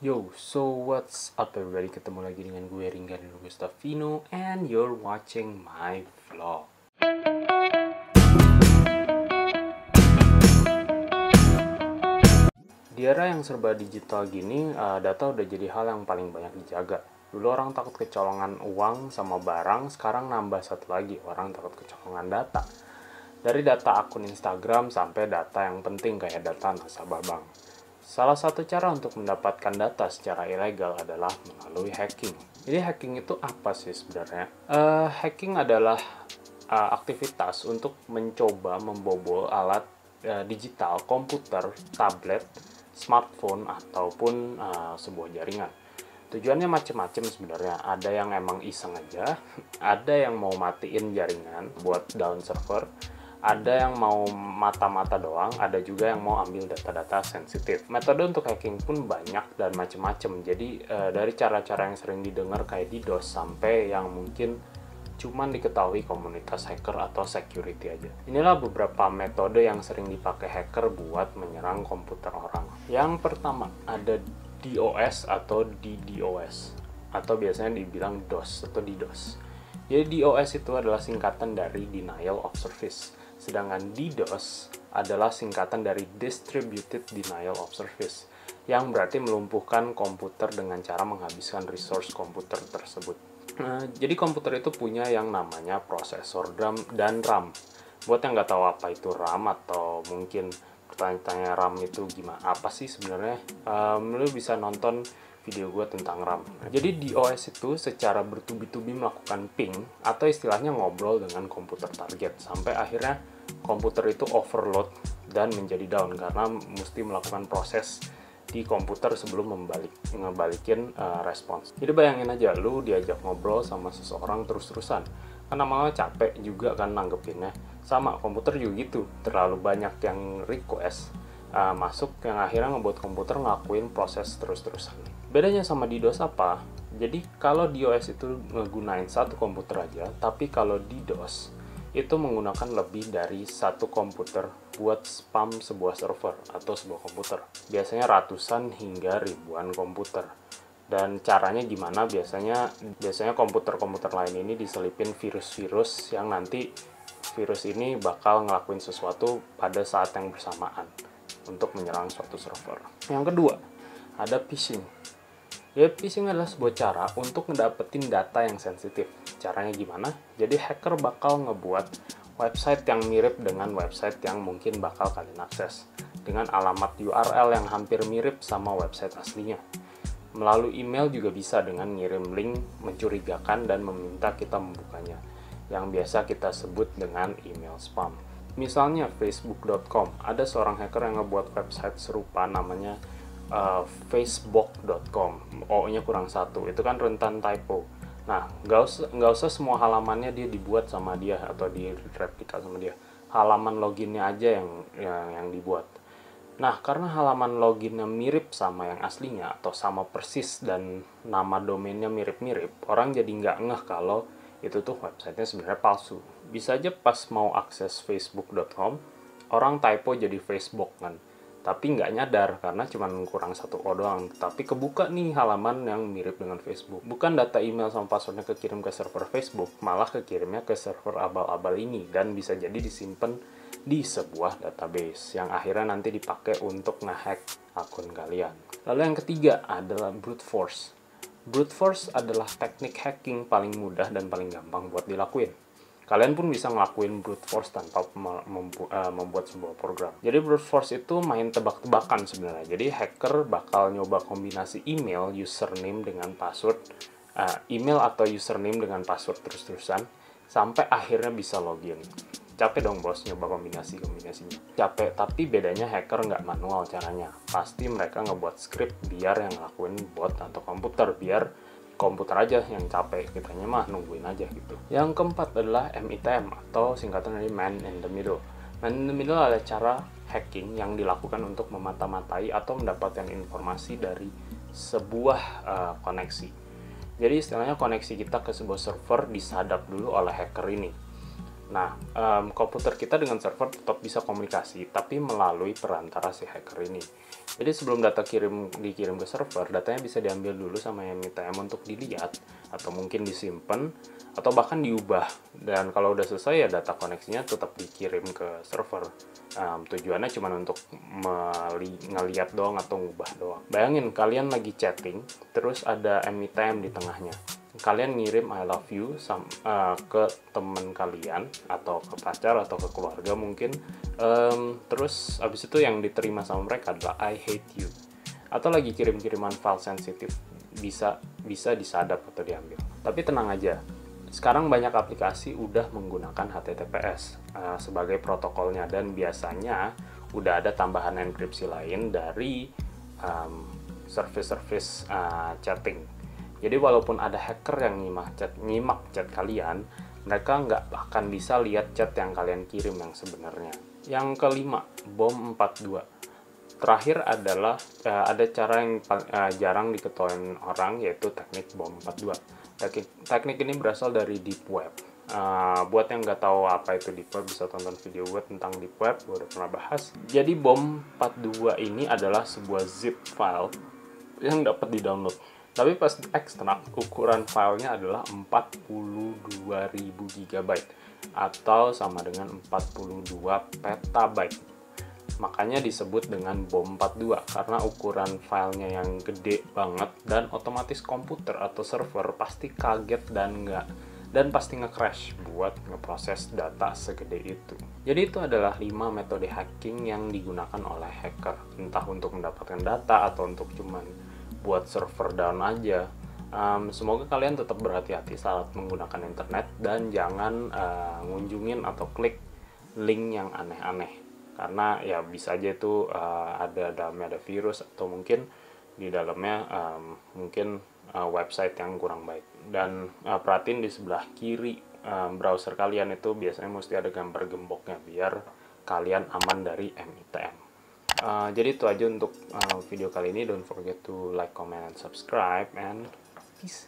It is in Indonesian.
Yo, so what's up everybody? Ketemu lagi dengan gue Ringgan Gustavino and you're watching my vlog. Di era yang serba digital gini, data udah jadi hal yang paling banyak dijaga. Dulu orang takut kecolongan uang sama barang, sekarang nambah satu lagi, orang takut kecolongan data. Dari data akun Instagram sampai data yang penting kayak data nasabah bank. Salah satu cara untuk mendapatkan data secara ilegal adalah melalui hacking. Jadi hacking itu apa sih sebenarnya? Hacking adalah aktivitas untuk mencoba membobol alat digital, komputer, tablet, smartphone, ataupun sebuah jaringan. Tujuannya macam-macam sebenarnya. Ada yang emang iseng aja, ada yang mau matiin jaringan buat down server, ada yang mau mata-mata doang, ada juga yang mau ambil data-data sensitif. Metode untuk hacking pun banyak dan macam-macam. Jadi dari cara-cara yang sering didengar kayak DDoS sampai yang mungkin cuman diketahui komunitas hacker atau security aja. Inilah beberapa metode yang sering dipakai hacker buat menyerang komputer orang. Yang pertama ada DOS atau DDoS, atau biasanya dibilang DOS atau DDoS. Jadi DOS itu adalah singkatan dari Denial of Service, sedangkan DDoS adalah singkatan dari Distributed Denial of Service, yang berarti melumpuhkan komputer dengan cara menghabiskan resource komputer tersebut. Jadi komputer itu punya yang namanya prosesor dan RAM. Buat yang nggak tahu apa itu RAM atau mungkin pertanyaan RAM itu gimana, apa sih sebenarnya, lu bisa nonton video gue tentang RAM. Jadi DOS itu secara bertubi-tubi melakukan ping atau istilahnya ngobrol dengan komputer target sampai akhirnya komputer itu overload dan menjadi down karena mesti melakukan proses di komputer sebelum ngebalikin respons. Jadi bayangin aja lu diajak ngobrol sama seseorang terus-terusan, kan lama-lama capek juga kan nanggepinnya. Sama komputer juga gitu, terlalu banyak yang request masuk yang akhirnya ngebuat komputer ngelakuin proses terus-terusan. Bedanya sama DDoS apa? Jadi kalau DOS itu ngegunain satu komputer aja, tapi kalau DDoS itu menggunakan lebih dari satu komputer buat spam sebuah server atau sebuah komputer. Biasanya ratusan hingga ribuan komputer. Dan caranya gimana? Biasanya komputer-komputer lain ini diselipin virus-virus yang nanti virus ini bakal ngelakuin sesuatu pada saat yang bersamaan untuk menyerang suatu server. Yang kedua, ada phishing. Ya, phishing adalah sebuah cara untuk ngedapetin data yang sensitif. Caranya gimana? Jadi hacker bakal ngebuat website yang mirip dengan website yang mungkin bakal kalian akses dengan alamat URL yang hampir mirip sama website aslinya. Melalui email juga bisa dengan ngirim link mencurigakan dan meminta kita membukanya, yang biasa kita sebut dengan email spam. Misalnya facebook.com, ada seorang hacker yang ngebuat website serupa namanya facebook.com, O-nya kurang satu, itu kan rentan typo. Nah, nggak usah semua halamannya dia dibuat sama dia atau direplika sama dia. Halaman loginnya aja yang dibuat. Nah, karena halaman loginnya mirip sama yang aslinya atau sama persis dan nama domainnya mirip-mirip, orang jadi nggak ngeh kalau itu tuh websitenya sebenarnya palsu. Bisa aja pas mau akses facebook.com, orang typo jadi Facebook kan. Tapi nggak nyadar karena cuma kurang satu O doang. Tapi kebuka nih halaman yang mirip dengan Facebook. Bukan data email sama passwordnya kekirim ke server Facebook, malah kekirimnya ke server abal-abal ini dan bisa jadi disimpan di sebuah database yang akhirnya nanti dipakai untuk ngehack akun kalian. Lalu yang ketiga adalah brute force. Brute force adalah teknik hacking paling mudah dan paling gampang buat dilakuin. Kalian pun bisa ngelakuin brute force tanpa membuat sebuah program. Jadi brute force itu main tebak-tebakan sebenarnya. Jadi hacker bakal nyoba kombinasi email, username dengan password, email atau username dengan password terus-terusan sampai akhirnya bisa login. Capek dong bos nyoba kombinasinya. Capek, tapi bedanya hacker nggak manual caranya. Pasti mereka ngebuat script biar yang ngelakuin bot atau komputer, biar komputer aja yang capek, kitanya mah nungguin aja gitu. Yang keempat adalah MITM atau singkatan dari Man in the Middle. Man in the Middle adalah cara hacking yang dilakukan untuk memata-matai atau mendapatkan informasi dari sebuah koneksi. Jadi istilahnya koneksi kita ke sebuah server disadap dulu oleh hacker ini. Nah, komputer kita dengan server tetap bisa komunikasi, tapi melalui perantara si hacker ini. Jadi sebelum data dikirim ke server, datanya bisa diambil dulu sama yang MITM untuk dilihat, atau mungkin disimpan, atau bahkan diubah. Dan kalau udah selesai ya data koneksinya tetap dikirim ke server. Tujuannya cuma untuk ngeliat doang atau ngubah doang. Bayangin kalian lagi chatting, terus ada MITM di tengahnya. Kalian ngirim I love you ke temen kalian atau ke pacar atau ke keluarga mungkin, terus abis itu yang diterima sama mereka adalah I hate you, atau lagi kirim-kiriman file sensitif, bisa disadap atau diambil. Tapi tenang aja, sekarang banyak aplikasi udah menggunakan HTTPS sebagai protokolnya, dan biasanya udah ada tambahan enkripsi lain dari service-service chatting. Jadi walaupun ada hacker yang nyimak chat kalian, mereka nggak akan bisa lihat chat yang kalian kirim yang sebenarnya. Yang kelima, bom 42. Terakhir adalah ada cara yang jarang diketahui orang, yaitu teknik bom 42. Teknik ini berasal dari deep web. Buat yang nggak tahu apa itu deep web, bisa tonton video gue tentang deep web, gue udah pernah bahas. Jadi bom 42 ini adalah sebuah zip file yang dapat di-download. Tapi pas ekstrak, ukuran filenya adalah 42.000 GB atau sama dengan 42 petabyte. Makanya disebut dengan bom 42 karena ukuran filenya yang gede banget, dan otomatis komputer atau server pasti kaget dan pasti nge-crash buat ngeproses data segede itu. Jadi itu adalah 5 metode hacking yang digunakan oleh hacker, entah untuk mendapatkan data atau untuk cuman buat server down aja. Semoga kalian tetap berhati-hati saat menggunakan internet dan jangan ngunjungin atau klik link yang aneh-aneh, karena ya bisa aja itu dalamnya ada virus, atau mungkin di dalamnya mungkin website yang kurang baik. Dan perhatiin di sebelah kiri browser kalian itu biasanya mesti ada gambar gemboknya biar kalian aman dari MITM. Jadi itu aja untuk video kali ini. Don't forget to like, comment, and subscribe, and peace.